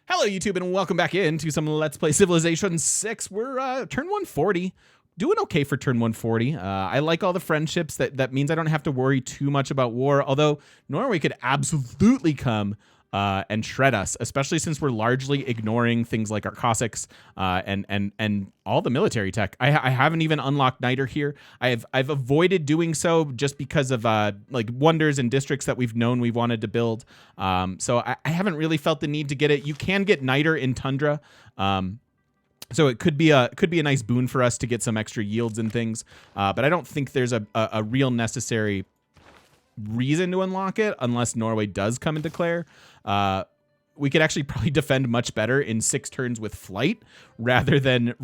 Hello, YouTube, and welcome back into some Let's Play Civilization 6. We're turn 140. Doing okay for turn 140. I like all the friendships. That means I don't have to worry too much about war, although Norway could absolutely come and shred us, especially since we're largely ignoring things like our Cossacks and all the military tech. I haven't even unlocked Niter here. I've avoided doing so just because of like wonders and districts that we've known we've wanted to build. So I haven't really felt the need to get it. You can get Niter in Tundra. So it could be a nice boon for us to get some extra yields and things. But I don't think there's a real necessary reason to unlock it unless Norway does come and declare. We could actually probably defend much better in 6 turns with flight rather than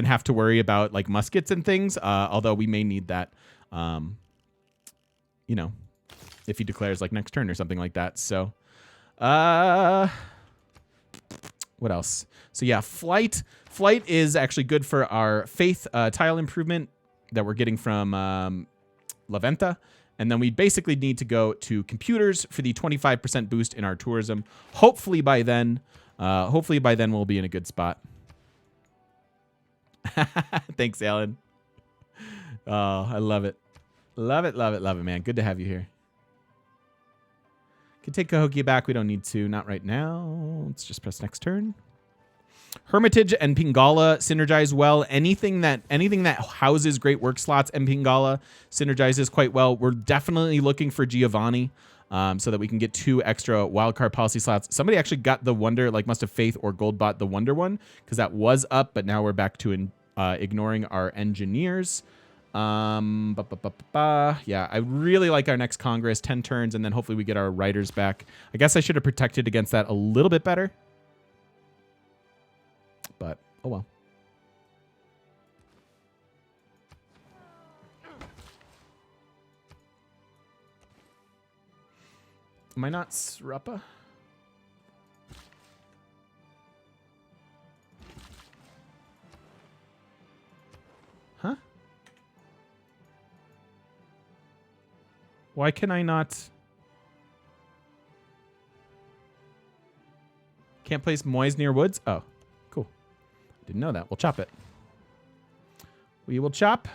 have to worry about like muskets and things. Although we may need that, you know, if he declares like next turn or something like that. So, what else? So yeah, flight is actually good for our faith tile improvement that we're getting from La Venta. And then we basically need to go to computers for the 25% boost in our tourism. Hopefully by then we'll be in a good spot. Thanks, Alan. Oh, I love it. Love it, love it, love it, man. Good to have you here. Can take Cahokia back. We don't need to. Not right now. Let's just press next turn. Hermitage and Pingala synergize well. Anything that houses great work slots and Pingala synergizes quite well. We're definitely looking for Giovanni so that we can get 2 extra wildcard policy slots. Somebody actually got the Wonder, like must have Faith or Gold bought the Wonder one because that was up, but now we're back to ignoring our engineers. Yeah, I really like our next Congress, 10 turns, and then hopefully we get our writers back. I guess I should have protected against that a little bit better. But, oh well. Am I not Sruppa? Huh? Why can I not? Can't place Moise near woods? Oh. Didn't know that. We'll chop it. We will chop.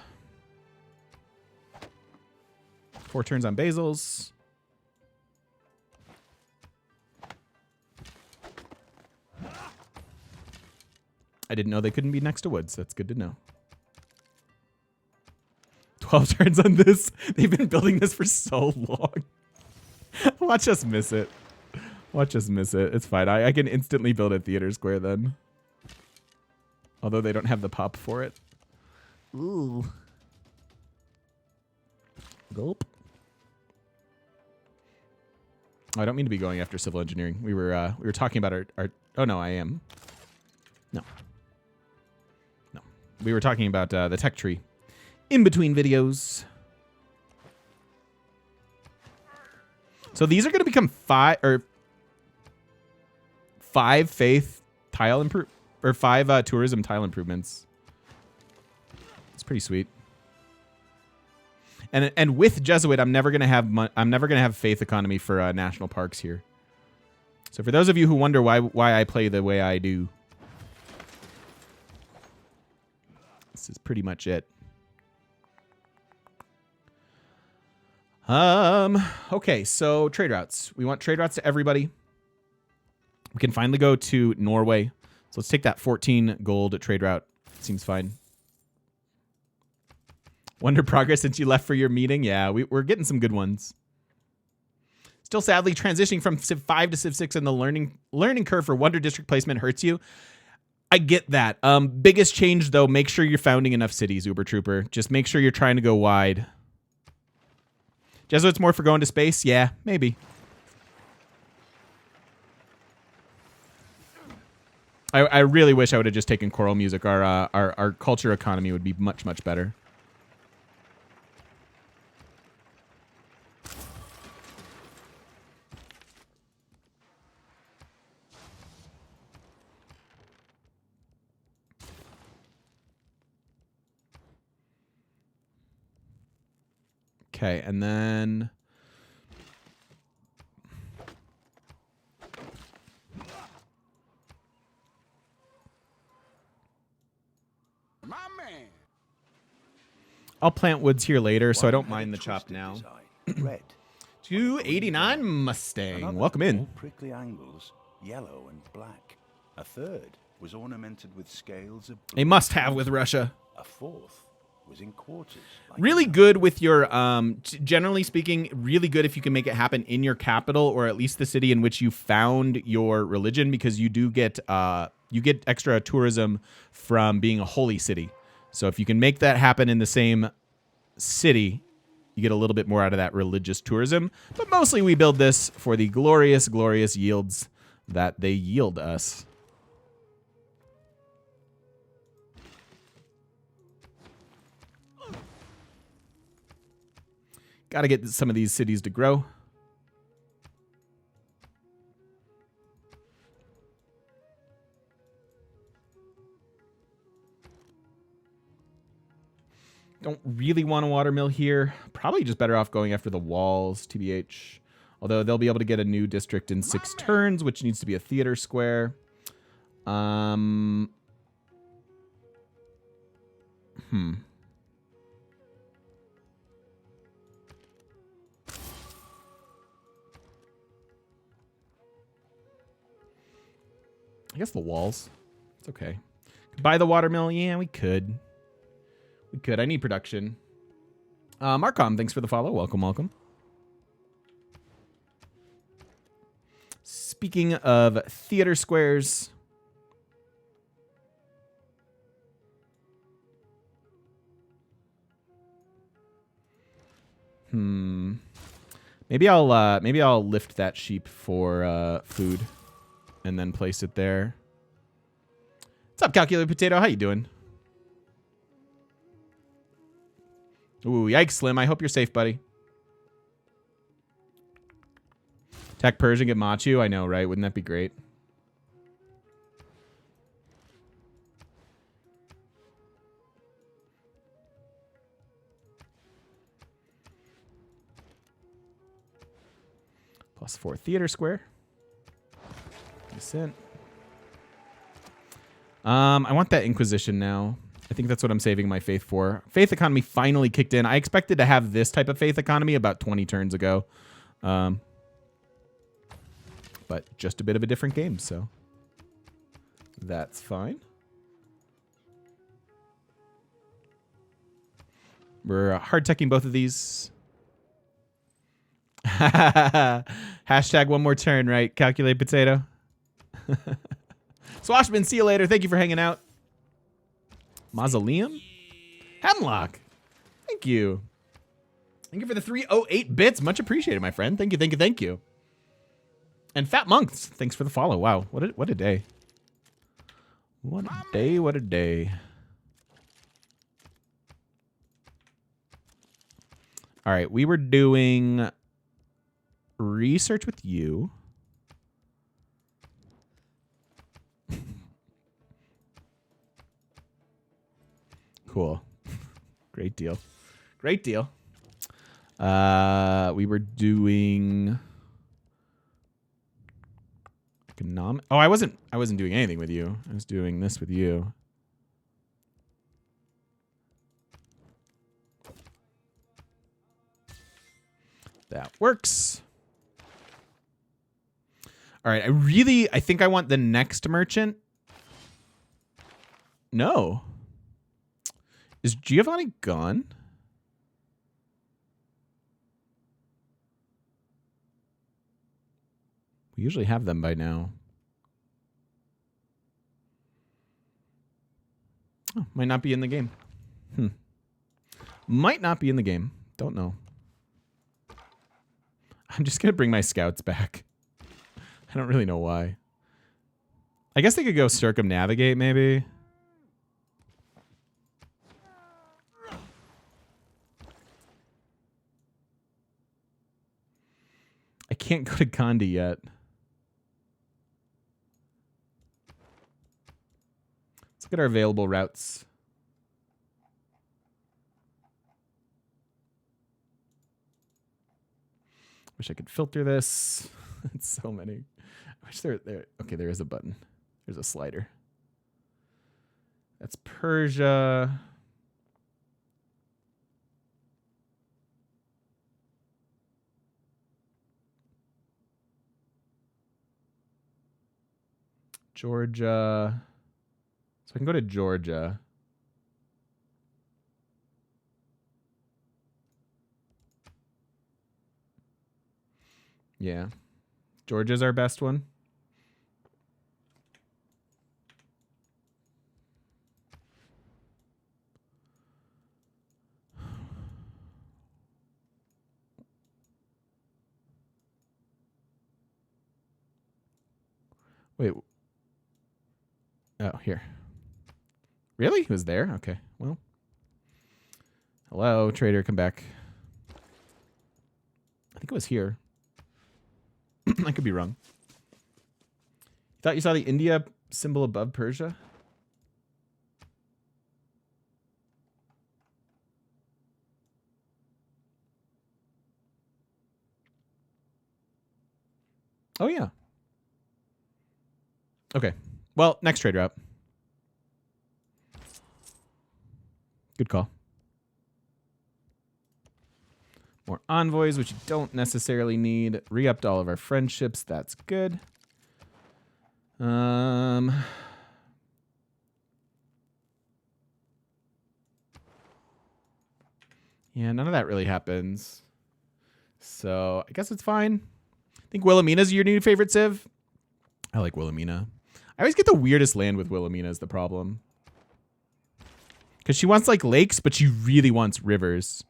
4 turns on basils. I didn't know they couldn't be next to woods. That's good to know. 12 turns on this. They've been building this for so long. Watch us miss it. Watch us miss it. It's fine. I can instantly build a theater square then. Although they don't have the pop for it. Ooh. Gulp. Oh, I don't mean to be going after civil engineering. We were talking about our oh no, I am. No. We were talking about the tech tree in between videos. So these are going to become 5 faith tile improve. Or 5 tourism tile improvements. It's pretty sweet. And with Jesuit, I'm never gonna have faith economy for national parks here. So for those of you who wonder why I play the way I do, this is pretty much it. Okay, so trade routes. We want trade routes to everybody. We can finally go to Norway. So let's take that 14 gold trade route. Seems fine. Wonder progress since you left for your meeting? Yeah, we're getting some good ones. Still sadly transitioning from Civ 5 to Civ 6 and the learning curve for Wonder District placement hurts you. I get that. Biggest change though, make sure you're founding enough cities, Uber Trooper. Just make sure you're trying to go wide. Jesuit's more for going to space? Yeah, maybe. I really wish I would have just taken choral music. Our culture economy would be much, much better. Okay, and then I'll plant woods here later, so I don't mind the chop now. Red. 289 Mustang. Welcome in. All prickly angles, yellow and black. A third was ornamented with scales of blue. A must-have with Russia. A fourth was in quarters. Like Really good with your, generally speaking, really good if you can make it happen in your capital, or at least the city in which you found your religion, because you do get extra tourism from being a holy city. So if you can make that happen in the same city, you get a little bit more out of that religious tourism. But mostly we build this for the glorious, glorious yields that they yield us. Got to get some of these cities to grow. Don't really want a watermill here. Probably just better off going after the walls, TBH. Although they'll be able to get a new district in 6 turns, which needs to be a theater square. I guess the walls. It's okay. Buy the watermill? Yeah, we could. We could. I need production. Marcom, thanks for the follow. Welcome, welcome. Speaking of theater squares, maybe I'll lift that sheep for food and then place it there. What's up, Calculated Potato? How you doing? Ooh, yikes, Slim. I hope you're safe, buddy. Attack Persian, get Machu. I know, right? Wouldn't that be great? +4 theater square. Decent. I want that Inquisition now. I think that's what I'm saving my faith for. Faith economy finally kicked in. I expected to have this type of faith economy about 20 turns ago. But just a bit of a different game, so that's fine. We're hard-teching both of these. Hashtag one more turn, right? Calculate potato. Swashman, see you later. Thank you for hanging out. Mausoleum? Hemlock. Thank you. Thank you for the 308 bits. Much appreciated, my friend. Thank you, thank you, thank you. And Fat Monks, thanks for the follow. Wow, what a day. What a day, what a day. All right, we were doing research with you. Cool. Great deal. Great deal. We were doing economic. Oh, I wasn't doing anything with you. I was doing this with you. That works. All right, I think I want the next merchant. No. Is Giovanni gone? We usually have them by now. Oh, might not be in the game. Might not be in the game. Don't know. I'm just going to bring my scouts back. I don't really know why. I guess they could go circumnavigate, maybe. I can't go to Kandy yet. Let's look at our available routes. Wish I could filter this. It's so many. I wish there. Okay, there is a button. There's a slider. That's Persia. Georgia. So I can go to Georgia. Yeah. Georgia's our best one. Wait. Oh, here. Really? He was there? Okay. Well. Hello, trader. Come back. I think it was here. I could be wrong. Thought you saw the India symbol above Persia? Oh, yeah. Okay. Well, next trade route. Good call. More envoys, which you don't necessarily need. Re-upped all of our friendships. That's good. Yeah, none of that really happens. So I guess it's fine. I think Wilhelmina's your new favorite civ. I like Wilhelmina. I always get the weirdest land with Wilhelmina is the problem. Because she wants like lakes, but she really wants rivers.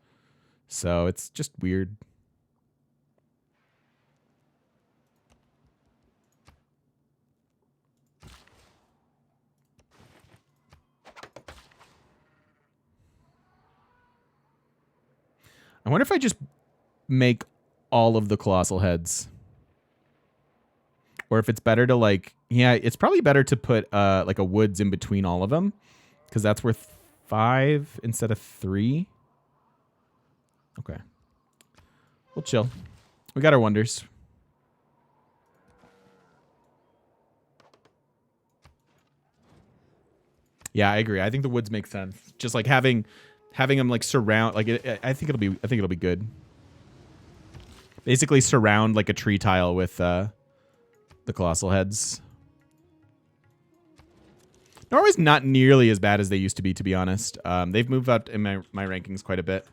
So it's just weird. I wonder if I just make all of the colossal heads. Or if it's better to like, yeah, it's probably better to put like a woods in between all of them. Because that's worth 5 instead of 3. Okay. We'll chill. We got our wonders. Yeah, I agree. I think the woods make sense. Just like having them like surround, like I think it'll be good. Basically surround like a tree tile with the colossal heads. Norway's not nearly as bad as they used to be honest. They've moved up in my rankings quite a bit.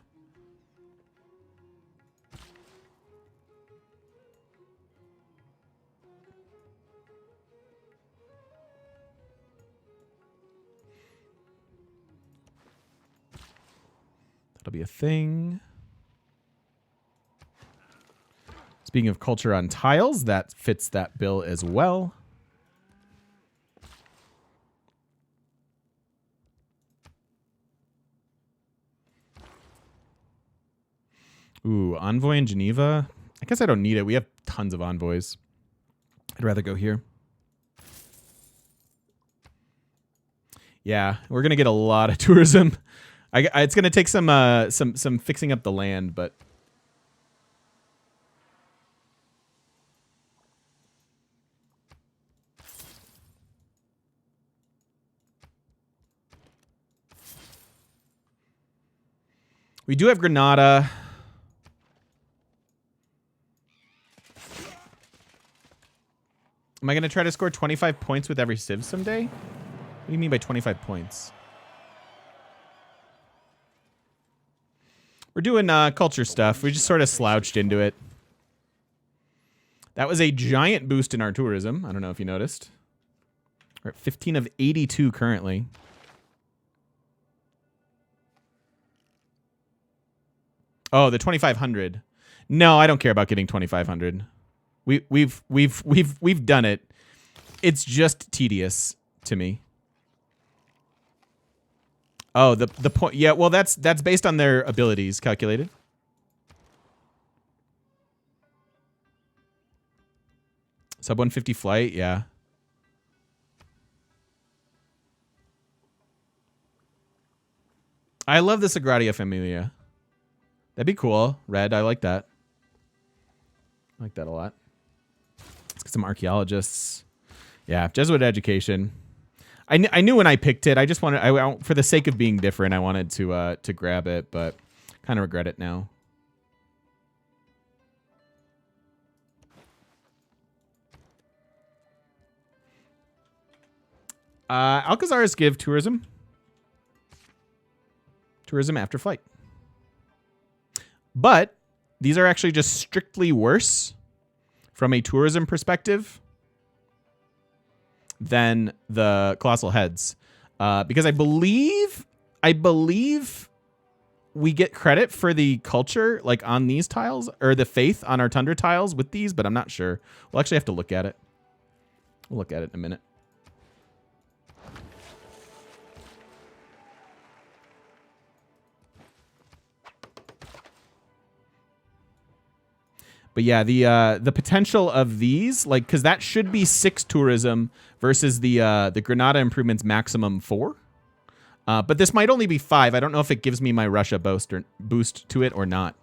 That'll be a thing. Speaking of culture on tiles, that fits that bill as well. Ooh, envoy in Geneva. I guess I don't need it. We have tons of envoys. I'd rather go here. Yeah, we're gonna get a lot of tourism. It's gonna take some fixing up the land, but we do have Granada. Am I gonna try to score 25 points with every civ someday? What do you mean by 25 points? We're doing culture stuff. We just sort of slouched into it. That was a giant boost in our tourism. I don't know if you noticed. We're at 15 of 82 currently. Oh, the 2,500. No, I don't care about getting 2,500. We've done it. It's just tedious to me. Oh, the point. Yeah, well, that's based on their abilities calculated. Sub 150 flight, yeah. I love the Sagradia Familia. That'd be cool. Red, I like that. I like that a lot. Let's get some archaeologists. Yeah, Jesuit education. I knew when I picked it. I just wanted, for the sake of being different, I wanted to grab it, but kind of regret it now. Alcazars give tourism. Tourism after flight. But these are actually just strictly worse from a tourism perspective than the Colossal Heads. Because I believe we get credit for the culture like on these tiles, or the faith on our Tundra tiles with these, but I'm not sure. We'll actually have to look at it. We'll look at it in a minute. But yeah, the potential of these, like, because that should be 6 tourism versus the Granada improvements maximum 4. But this might only be 5. I don't know if it gives me my Russia boost to it or not.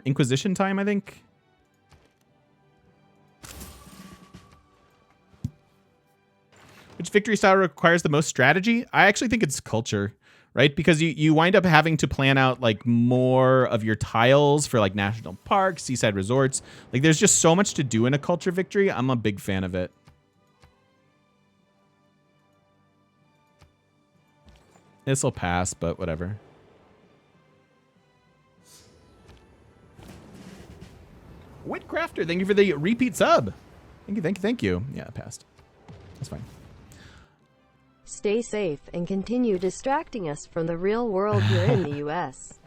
Inquisition time, I think. Which victory style requires the most strategy? I actually think it's culture, right? Because you wind up having to plan out like more of your tiles for like national parks, seaside resorts. Like there's just so much to do in a culture victory. I'm a big fan of it. This'll pass, but whatever. Whitcrafter, thank you for the repeat sub. Thank you, thank you, thank you. Yeah, it passed. That's fine. Stay safe and continue distracting us from the real world here in the U.S.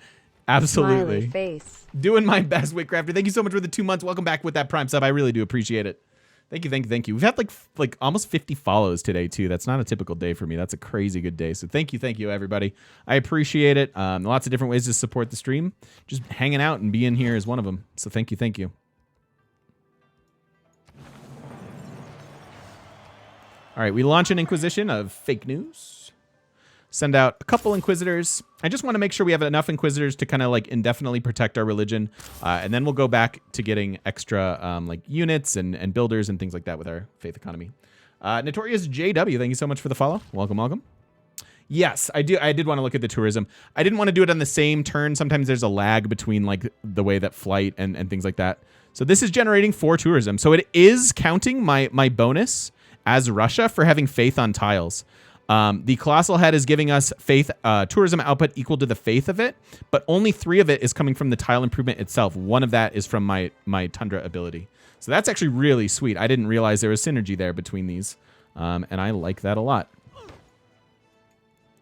Absolutely. Smiley face. Doing my best, Whitcrafter. Thank you so much for the 2 months. Welcome back with that Prime sub. I really do appreciate it. Thank you, thank you, thank you. We've had like almost 50 follows today, too. That's not a typical day for me. That's a crazy good day. So thank you, everybody. I appreciate it. Lots of different ways to support the stream. Just hanging out and being here is one of them. So thank you, thank you. All right, we launch an Inquisition of fake news. Send out a couple Inquisitors. I just want to make sure we have enough Inquisitors to kind of like indefinitely protect our religion. And then we'll go back to getting extra like units and builders and things like that with our faith economy. Notorious JW, thank you so much for the follow. Welcome, welcome. Yes, I did want to look at the tourism. I didn't want to do it on the same turn. Sometimes there's a lag between like the way that flight and things like that. So this is generating 4 tourism. So it is counting my bonus as Russia for having faith on tiles. The Colossal Head is giving us faith tourism output equal to the faith of it, but only 3 of it is coming from the tile improvement itself. 1 of that is from my Tundra ability. So that's actually really sweet. I didn't realize there was synergy there between these, and I like that a lot.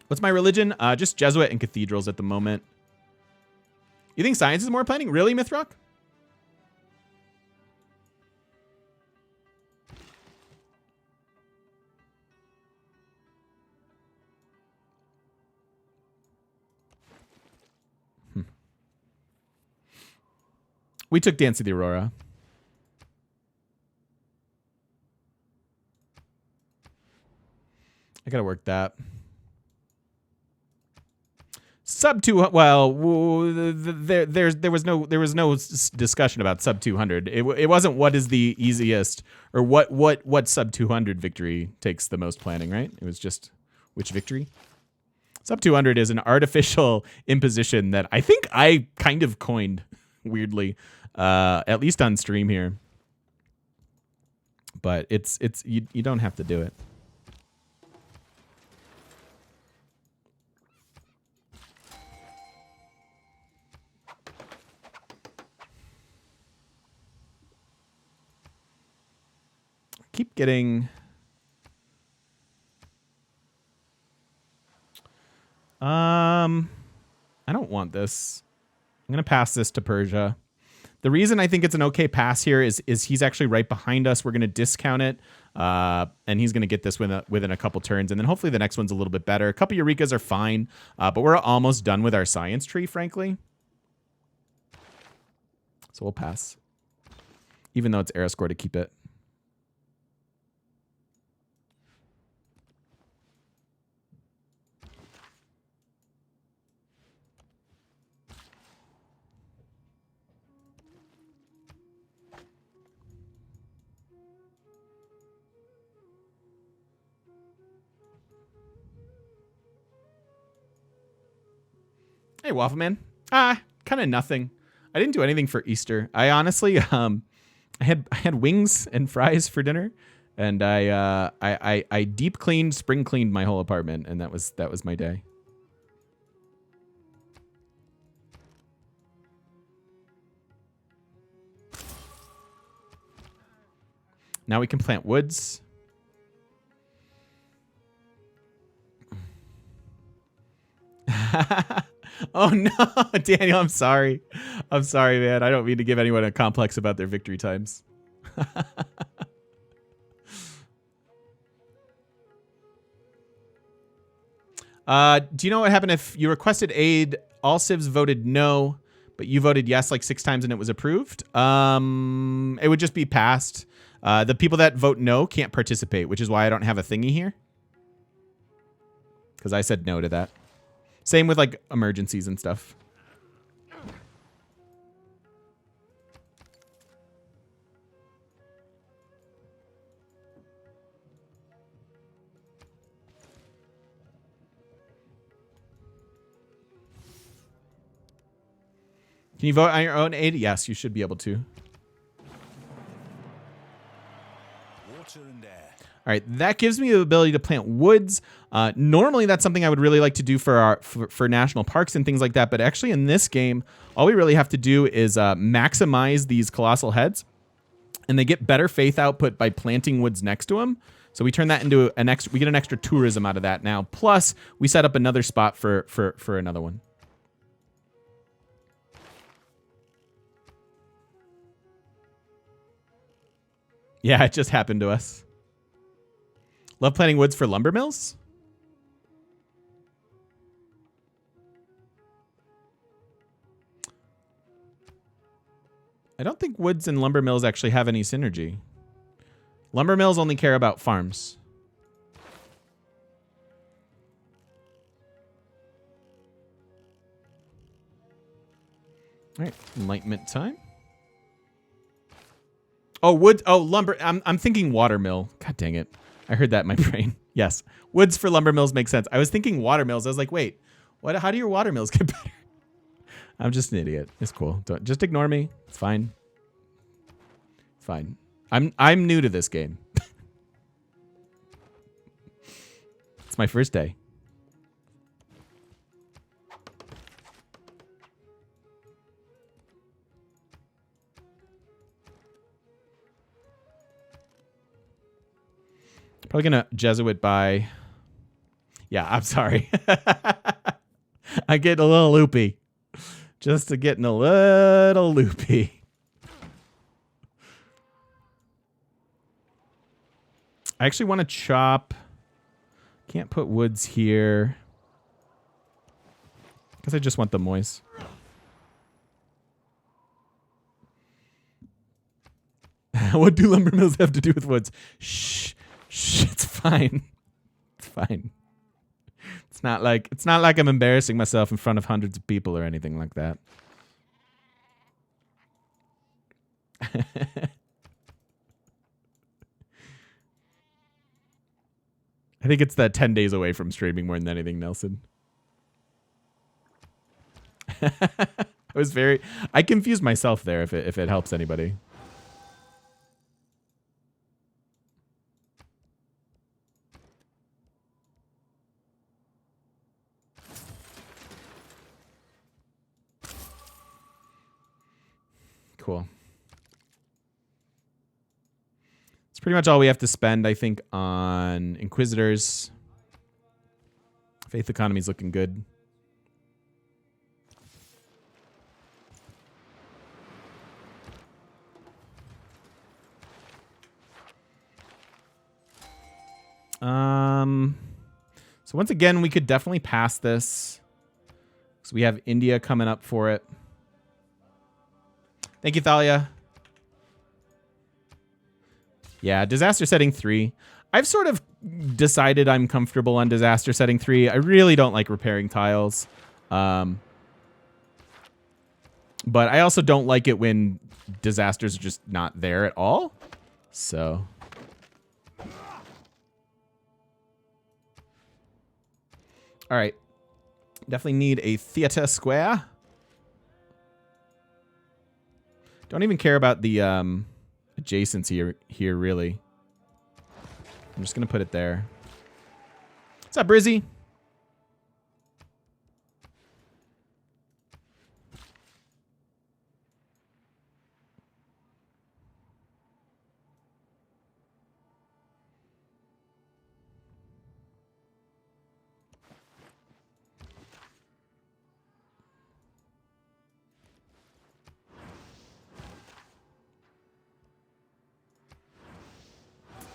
What's my religion? Just Jesuit and cathedrals at the moment. You think science is more planning? Really, Mythrock? We took Dance of the Aurora. I gotta work that. Sub 2. Well, there was no discussion about sub 200. It wasn't what is the easiest or what sub 200 victory takes the most planning, right? It was just which victory. Sub 200 is an artificial imposition that I think I kind of coined weirdly. At least on stream here, but it's you don't have to do it. Keep getting I don't want this. I'm gonna pass this to Persia. The reason I think it's an okay pass here is he's actually right behind us. We're going to discount it, and he's going to get this within a couple turns, and then hopefully the next one's a little bit better. A couple Eureka's are fine, but we're almost done with our science tree, frankly. So we'll pass, even though it's era score to keep it. Hey, Waffle Man. Kind of nothing. I didn't do anything for Easter. I honestly, I had wings and fries for dinner, and I deep cleaned, spring cleaned my whole apartment, and that was my day. Now we can plant woods. Oh no, Daniel, I'm sorry. I'm sorry, man. I don't mean to give anyone a complex about their victory times. Do you know what happened if you requested aid, all civs voted no, but you voted yes like 6 times and it was approved? It would just be passed. The people that vote no can't participate, which is why I don't have a thingy here. Because I said no to that. Same with like emergencies and stuff. Can you vote on your own aid? Yes, you should be able to. Water and air. All right, that gives me the ability to plant woods. Normally, that's something I would really like to do for for national parks and things like that. But actually, in this game, all we really have to do is maximize these colossal heads, and they get better faith output by planting woods next to them. So we turn that into an extra. We get an extra tourism out of that now. Plus, we set up another spot for another one. Yeah, it just happened to us. Love planting woods for lumber mills? I don't think woods and lumber mills actually have any synergy. Lumber mills only care about farms. All right, enlightenment time. Oh, wood. Oh, lumber. I'm thinking water mill. God dang it. I heard that in my brain. Yes. Woods for lumber mills makes sense. I was thinking water mills. I was like, wait, what? How do your water mills get better? I'm just an idiot. It's cool. Don't, just ignore me. It's fine. It's fine. I'm new to this game. It's my first day. Probably gonna Jesuit by. Yeah, I'm sorry. I get a little loopy. Just getting a little loopy. I actually want to chop. Can't put woods here. Because I just want the moist. What do lumber mills have to do with woods? Shh. Shh, it's fine. It's fine. It's not like I'm embarrassing myself in front of hundreds of people or anything like that. I think it's that 10 days away from streaming more than anything, Nelson. I confused myself there if it helps anybody. Cool. It's pretty much all we have to spend, I think, on Inquisitors. Faith economy's looking good. So once again, we could definitely pass this. So we have India coming up for it. Thank you, Thalia. Yeah, disaster setting 3. I've sort of decided I'm comfortable on disaster setting 3. I really don't like repairing tiles. But I also don't like it when disasters are just not there at all. So. All right. Definitely need a theater square. Don't even care about the adjacency here, really. I'm just going to put it there. What's up, Brizzy?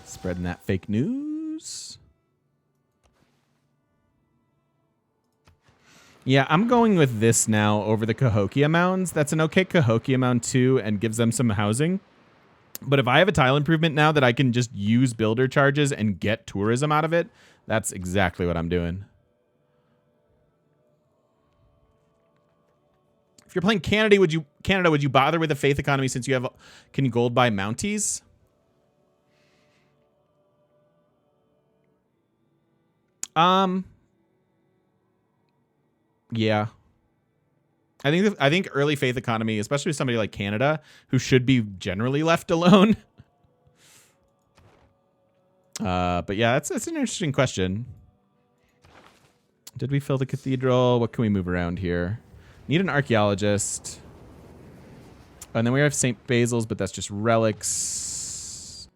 Spreading that fake news. Yeah, I'm going with this now over the Cahokia Mounds. That's an okay Cahokia Mound too and gives them some housing. But if I have a tile improvement now that I can just use builder charges and get tourism out of it, that's exactly what I'm doing. If you're playing Canada, would you bother with a faith economy since you have can you gold buy Mounties? Yeah. I think early faith economy, especially with somebody like Canada, who should be generally left alone. But yeah, that's an interesting question. Did we fill the cathedral? What can we move around here? Need an archaeologist. And then we have St. Basil's, but that's just relics.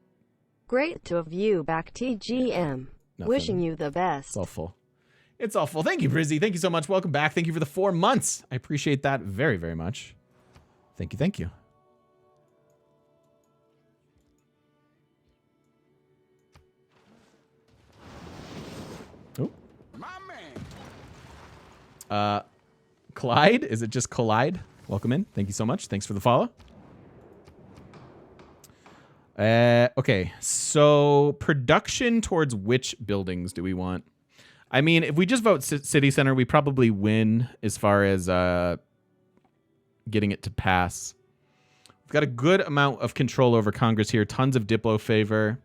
Great to have you back, TGM. Nothing. Wishing you the best. It's all full. It's all full. Thank you, Brizzy. Thank you so much. Welcome back. Thank you for the 4 months. I appreciate that very, very much. Thank you. Thank you. Oh. My man. Collide? Is it just Collide? Welcome in. Thank you so much. Thanks for the follow. Okay, so production towards which buildings do we want? I mean, if we just vote city center, we probably win as far as getting it to pass. We've got a good amount of control over Congress here. Tons of Diplo favor.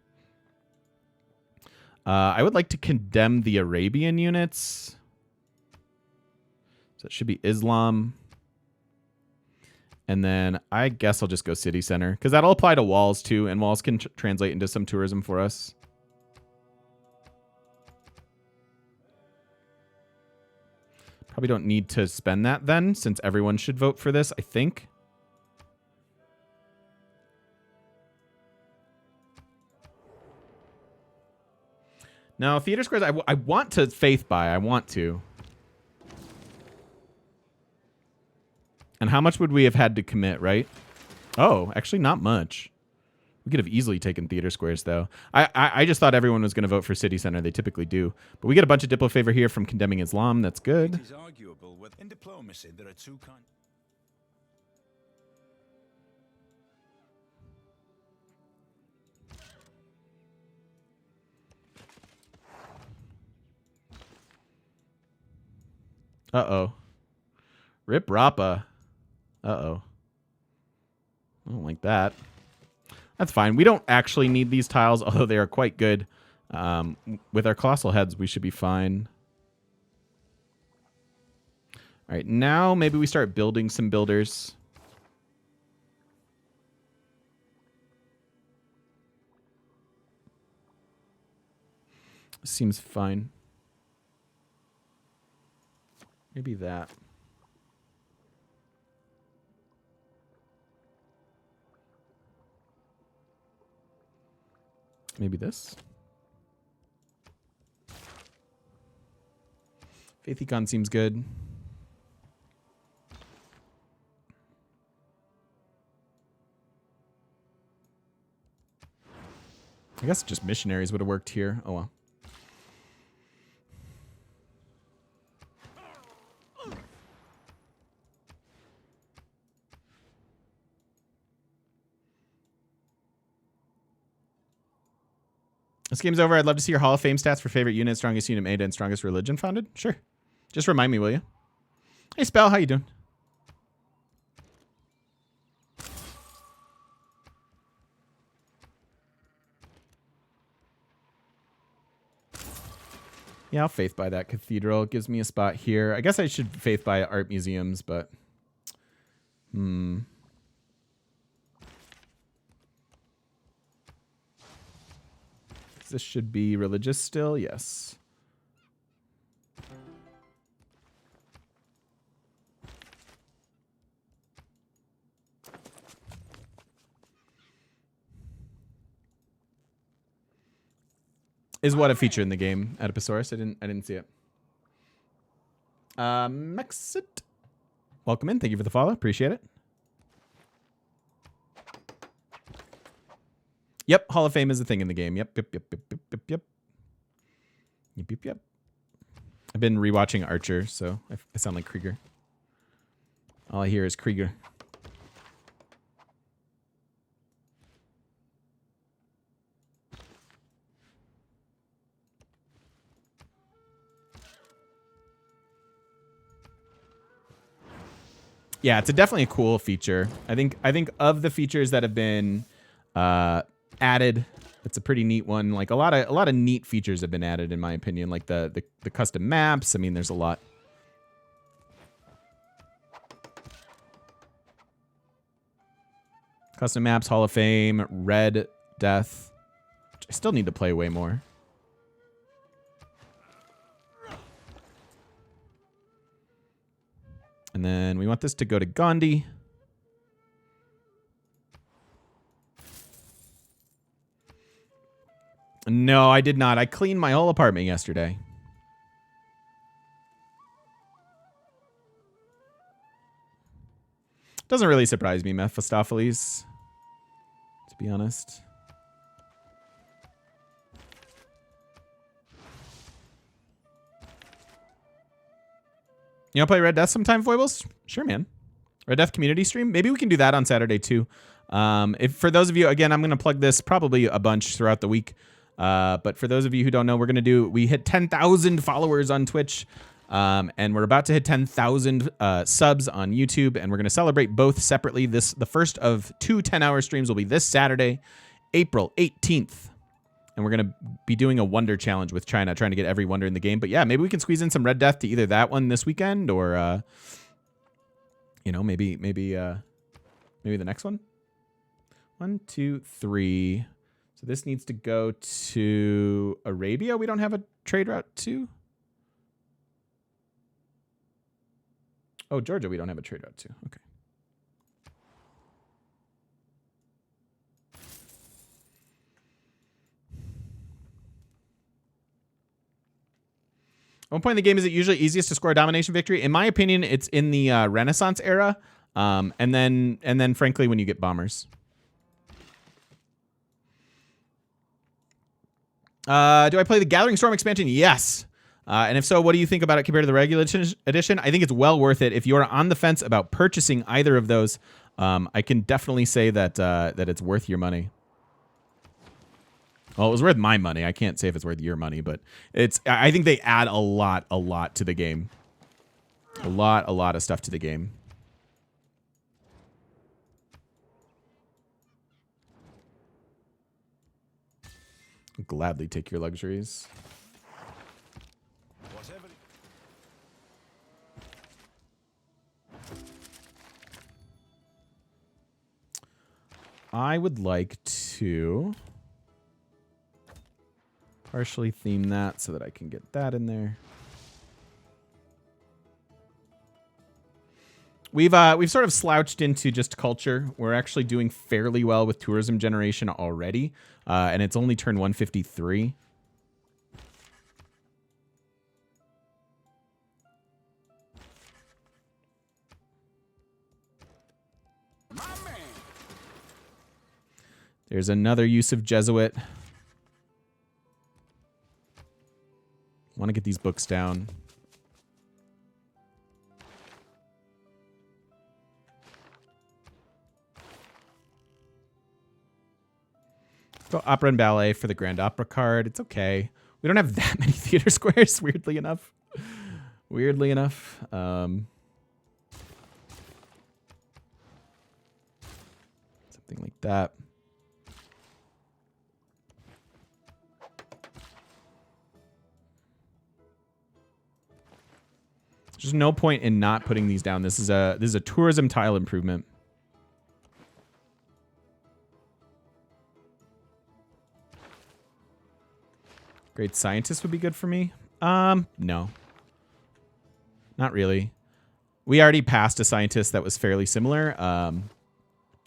I would like to condemn the Arabian units. So it should be Islam. And then I guess I'll just go city center because that'll apply to walls too, and walls can translate into some tourism for us. Probably don't need to spend that then, since everyone should vote for this, I think. Now, theater squares, I want to faith buy. I want to. And how much would we have had to commit, right? Oh, actually not much. We could have easily taken theater squares, though. I just thought everyone was going to vote for city center. They typically do. But we get a bunch of Diplo favor here from condemning Islam. That's good. It is arguable with in diplomacy there are two kinds. Uh-oh. Rip Rappa. Uh-oh. I don't like that. That's fine. We don't actually need these tiles, although they are quite good. With our colossal heads, we should be fine. All right, now maybe we start building some builders. Seems fine. Maybe that. Maybe this. Faith Econ seems good. I guess just missionaries would have worked here. Oh well. This game's over. I'd love to see your Hall of Fame stats for favorite unit, strongest unit made, and strongest religion founded. Sure. Just remind me, will you? Hey, Spell. How you doing? Yeah, I'll faith buy that cathedral. It gives me a spot here. I guess I should faith buy art museums, but this should be religious still. Yes. Is what a feature in the game, Adiposaurus? I didn't see it. Mexit. Welcome in. Thank you for the follow. Appreciate it. Yep, Hall of Fame is a thing in the game. Yep. I've been rewatching Archer, so I sound like Krieger. All I hear is Krieger. Yeah, it's definitely a cool feature. I think of the features that have been added, it's a pretty neat one. Like a lot of neat features have been added, in my opinion. Like the custom maps. I mean, there's a lot. Custom maps, Hall of Fame, Red Death. I still need to play way more. And then we want this to go to Gandhi. No, I did not. I cleaned my whole apartment yesterday. Doesn't really surprise me, Mephistopheles, to be honest. You want to play Red Death sometime, Foibles? Sure, man. Red Death community stream? Maybe we can do that on Saturday, too. If for those of you, again, I'm going to plug this probably a bunch throughout the week. But for those of you who don't know, we hit 10,000 followers on Twitch. And we're about to hit 10,000 subs on YouTube. And we're going to celebrate both separately. The first of 2 10-hour streams will be this Saturday, April 18th. And we're going to be doing a wonder challenge with China, trying to get every wonder in the game. But yeah, maybe we can squeeze in some Red Death to either that one this weekend or, maybe the next one. 1, 2, 3. So this needs to go to Arabia. We don't have a trade route to. Oh, Georgia, we don't have a trade route to. Okay. One point in the game, is it usually easiest to score a domination victory? In my opinion, it's in the Renaissance era, and then frankly when you get bombers. Do I play the Gathering Storm expansion? Yes. And if so, what do you think about it compared to the regular edition? I think it's well worth it. If you are on the fence about purchasing either of those, I can definitely say that it's worth your money. Well, it was worth my money. I can't say if it's worth your money, but I think they add a lot to the game. A lot of stuff to the game. I'll gladly take your luxuries. I would like to partially theme that so that I can get that in there. We've sort of slouched into just culture. We're actually doing fairly well with tourism generation already, and it's only turn 153. There's another use of Jesuit. Want to get these books down. Go opera and ballet for the Grand Opera card. It's okay. We don't have that many theater squares, weirdly enough. Weirdly enough. Something like that. There's no point in not putting these down. This is a tourism tile improvement. Great scientist would be good for me. No. Not really. We already passed a scientist that was fairly similar. I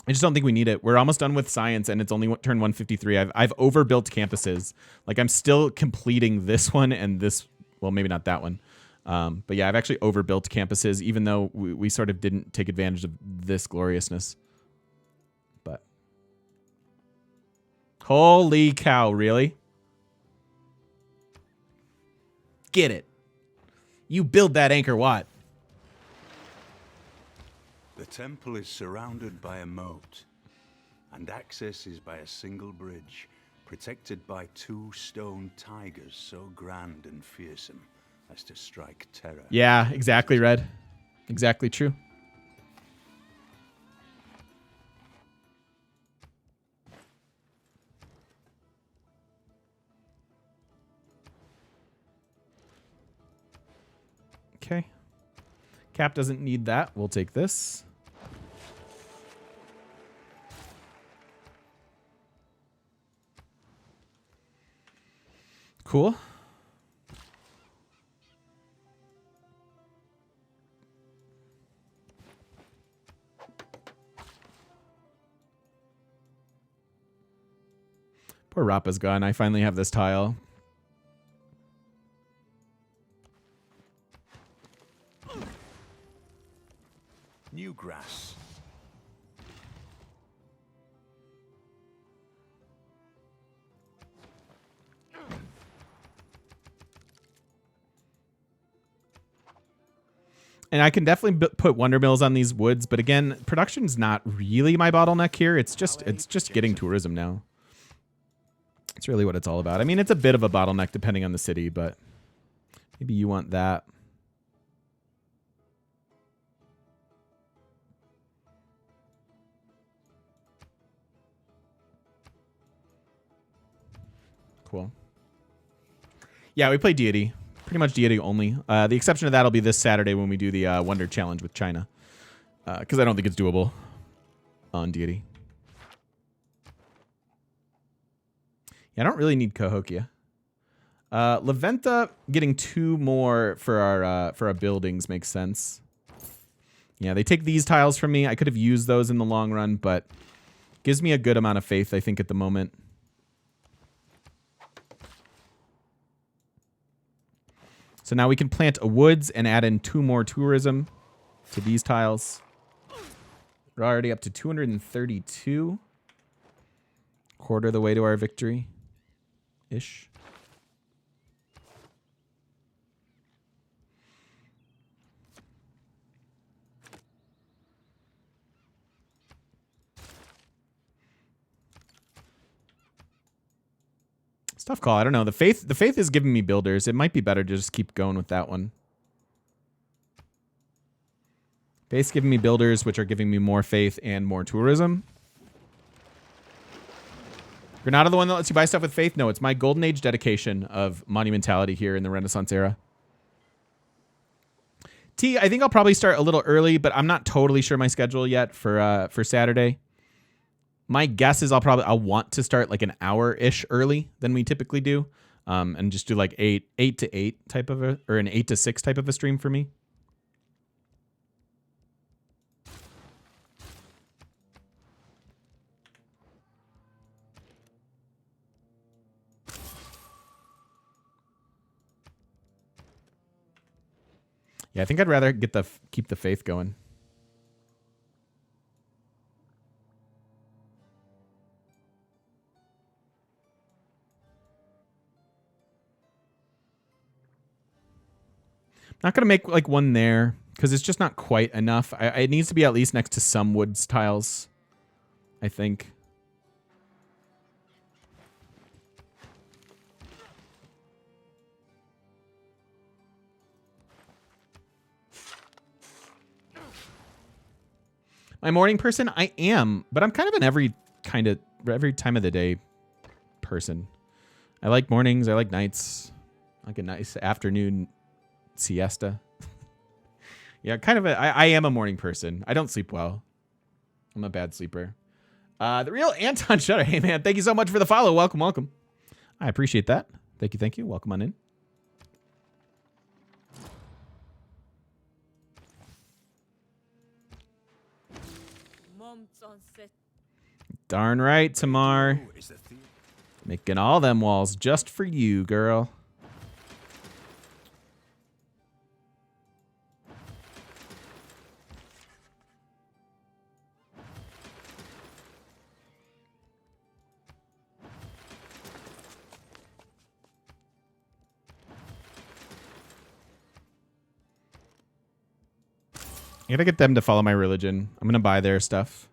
just don't think we need it. We're almost done with science, and it's only turn 153. I've overbuilt campuses. Like, I'm still completing this one and this. Well, maybe not that one. But yeah, I've actually overbuilt campuses, even though we sort of didn't take advantage of this gloriousness. But holy cow, really? Get it. You build that Anchor Wat. The temple is surrounded by a moat, and access is by a single bridge, protected by 2 stone tigers so grand and fearsome as to strike terror. Yeah, exactly, Red. Exactly true. Okay. Cap doesn't need that. We'll take this. Cool. Poor Rappa's gone. I finally have this tile. New grass. And I can definitely put wonder mills on these woods, but again, production's not really my bottleneck here. It's just getting tourism now. It's really what it's all about. I mean, it's a bit of a bottleneck depending on the city, but maybe you want that. Cool. Yeah, we play deity. Pretty much deity only. The exception to that will be this Saturday when we do the Wonder Challenge with China. Because I don't think it's doable on deity. Yeah, I don't really need Cahokia. Leventa getting 2 more for our buildings makes sense. Yeah, they take these tiles from me. I could have used those in the long run, but gives me a good amount of faith, I think, at the moment. So now we can plant a woods and add in 2 more tourism to these tiles. We're already up to 232. Quarter of the way to our victory-ish. Tough call. I don't know. The faith is giving me builders. It might be better to just keep going with that one. Faith's giving me builders, which are giving me more faith and more tourism. Granada the one that lets you buy stuff with faith? No, it's my golden age dedication of monumentality here in the Renaissance era. T, I think I'll probably start a little early, but I'm not totally sure my schedule yet for Saturday. My guess is I'll want to start like an hour-ish early than we typically do, and just do like 8 to 8 type of or an 8 to 6 type of a stream for me. Yeah, I think I'd rather keep the faith going. Not going to make like one there because it's just not quite enough. It needs to be at least next to some woods tiles, I think. My morning person? I am, but I'm kind of an every time of the day person. I like mornings. I like nights. I like a nice afternoon siesta. Yeah, kind of I am a morning person. I don't sleep well. I'm a bad sleeper. The real Anton Shutter. Hey, man, thank you so much for the follow. Welcome, welcome. I appreciate that. Thank you, thank you. Welcome on in. Darn right, Tamar. Making all them walls just for you, girl. I gotta get them to follow my religion. I'm gonna buy their stuff.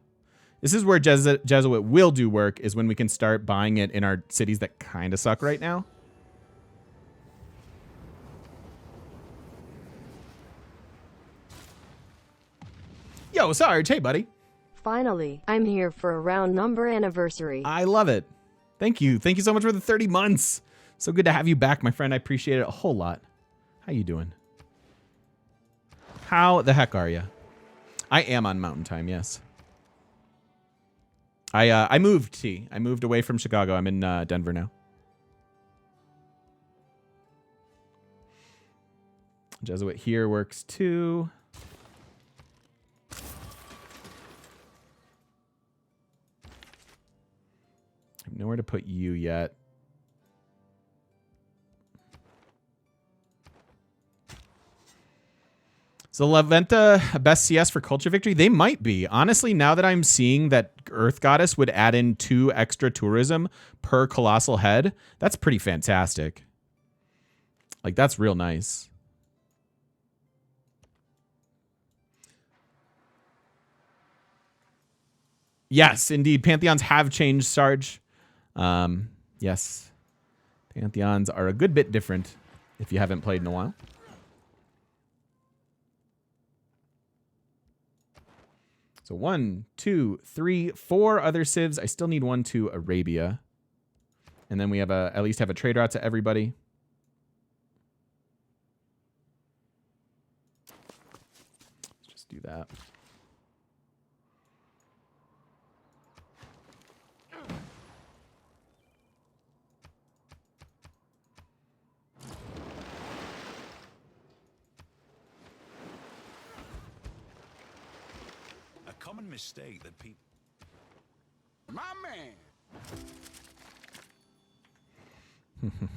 This is where Jesuit will do work, is when we can start buying it in our cities that kind of suck right now. Yo, Sarge, hey, buddy. Finally, I'm here for a round number anniversary. I love it. Thank you. Thank you so much for the 30 months. So good to have you back, my friend. I appreciate it a whole lot. How you doing? How the heck are you? I am on Mountain Time, yes. I moved, T. I moved away from Chicago. I'm in Denver now. Jesuit here works too. I have nowhere to put you yet. So La Venta, best CS for culture victory? They might be. Honestly, now that I'm seeing that Earth Goddess would add in 2 extra tourism per colossal head, that's pretty fantastic. Like, that's real nice. Yes, indeed. Pantheons have changed, Sarge. Yes. Pantheons are a good bit different if you haven't played in a while. So 1, 2, 3, 4 other civs. I still need 1 to Arabia. And then we have at least have a trade route to everybody. Let's just do that. Common mistake that people. My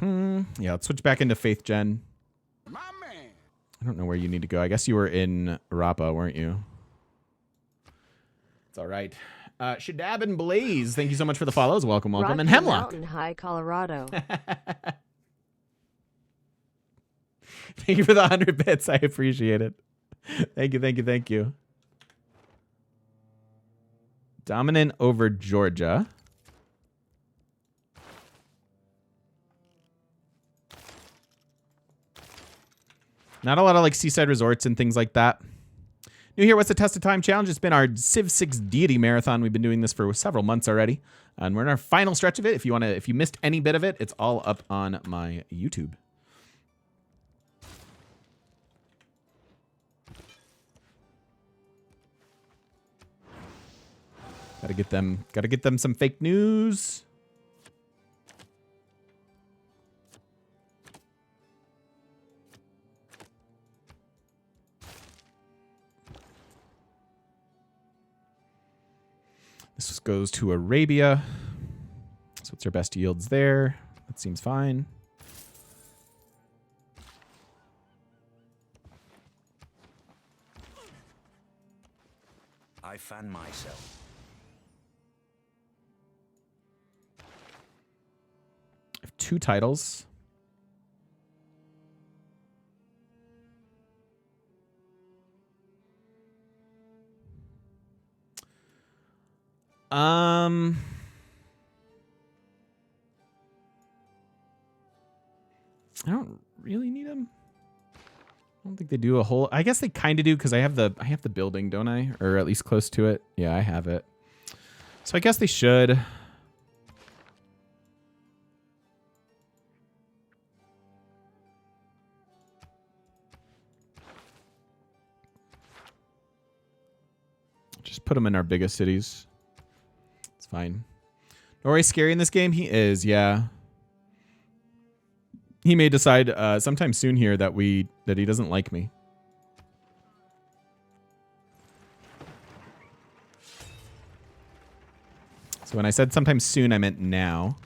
man. Yeah, let's switch back into Faith Gen. My man. I don't know where you need to go. I guess you were in Rapa, weren't you? It's all right. Shadab and Blaze, thank you so much for the follows. Welcome, welcome. Rocky And Hemlock. Mountain High, Colorado. Thank you for the 100 bits. I appreciate it. Thank you, thank you, thank you. Dominant over Georgia. Not a lot of like seaside resorts and things like that. New here, what's the test of time challenge? It's been our Civ 6 deity marathon. We've been doing this for several months already, and we're in our final stretch of it. If you missed any bit of it, it's all up on my YouTube. Gotta get them some fake news. This goes to Arabia. So what's our best yields there? That seems fine. I fan myself. I have 2 titles. I don't really need them. I don't think they do a whole. I guess they kind of do because I have the building, don't I? Or at least close to it. Yeah, I have it. So I guess they should. Just put him in our biggest cities. It's fine. Norway's scary in this game? He is, yeah. He may decide sometime soon here that he doesn't like me. So when I said sometime soon, I meant now.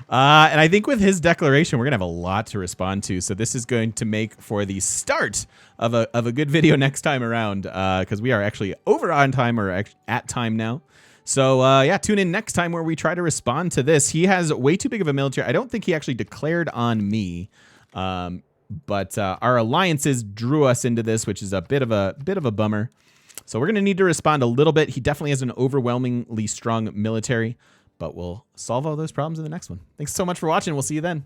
And I think with his declaration, we're going to have a lot to respond to. So this is going to make for the start of a good video next time around, because we are actually over on time or at time now. So yeah, tune in next time where we try to respond to this. He has way too big of a military. I don't think he actually declared on me. But our alliances drew us into this, which is a bit of a bummer. So we're going to need to respond a little bit. He definitely has an overwhelmingly strong military, but we'll solve all those problems in the next one. Thanks so much for watching. We'll see you then.